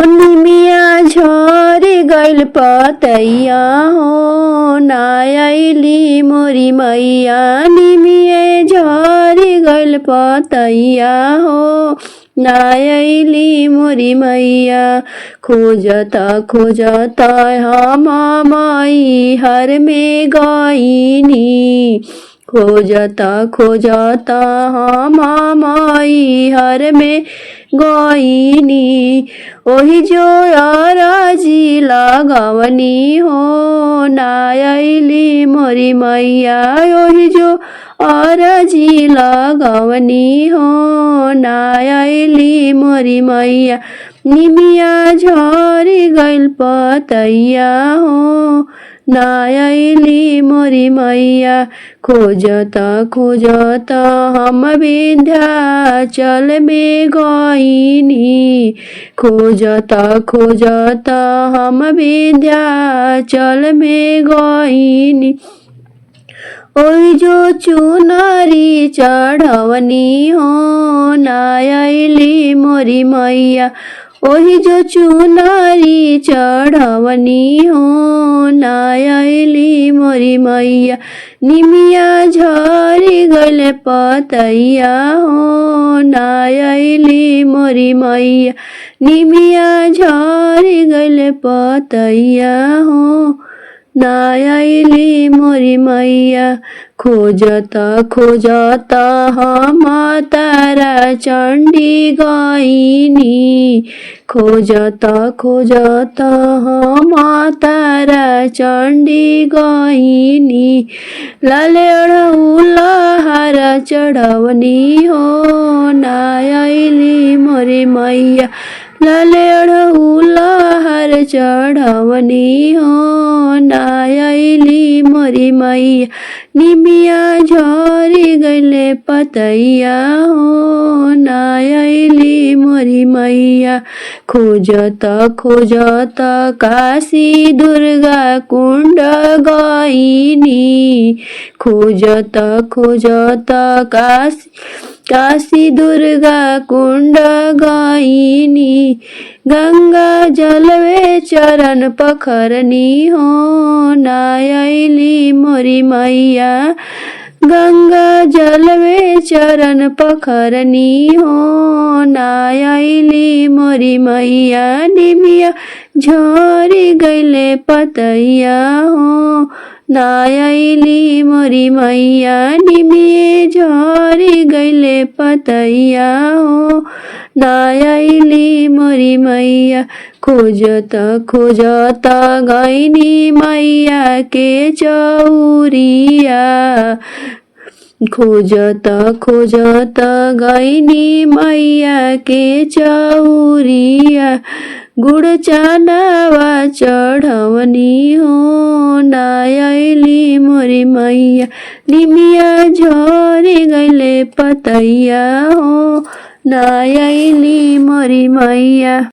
निमिया झरी गइल पतैया हो ना आइली मोरी मैया। निमिया झरी गइल पतैया हो ना आइली मोरी मैया। खोजता खोजता हम मई हर में गईनी। खोजता खोजता हम मई हर में गईनी। ओही जो अराजी लगवनी हो ना आइली मोरी मैया। ओही जो अराजी लगवनी हो ना आइली मोरी मैया। निमिया झरी गइल पतैया हो ना आइली मोरी मैया। खोजता खोजता हम विंध्याचल में गईनी। खोजता खोजता हम विंध्याचल में गईनी। ओई जो चुनरी चढ़वनी हो ना आइली मोरी मैया। ओही जो चुनरी चढ़वनी हो ना आइली मोरी मैया। निमिया झरी गइल पतैया हो ना आइली मोरी मैया। निमिया झरी गइल पतैया हो ना आइली मोरी मैया। खोजता खोजता हम तारा चंडी गईनी। खोजता खोजता हम तारा चंडी गईनी। लाले अड़हुला हार चढ़वनी हो ना आइली मोरी मैया। लाले अड़हुला हार चढ़वनी हो ना आइली मोरी मैया। निमिया झरी गइल पतैया हो ना आइली मोरी मैया। खोजता खोजता काशी दुर्गा कुंड गईनी। खोजता खोजता काशी दुर्गा कुंड गईनी। गंगा जलवे चरण पखरनी हो ना आइली मोरी मैया। गंगा जलवे चरण पखरनी हो ना आइली मोरी मैया। निमिया झरी गइल पतैया हो ना आइली मोरी मैया। निमिया झरी गइल पतैया हो ना आइली मोरी मैया। खोजता खोजता गईनी मैया के चौरिया। खोजता खोजता गईनी मैया के चौरिया। गुड़ चनावा चढ़वनी हो ना आइली मोरी मैया। निमिया झरी गइल पतैया हो ना आइली मोरी मैया।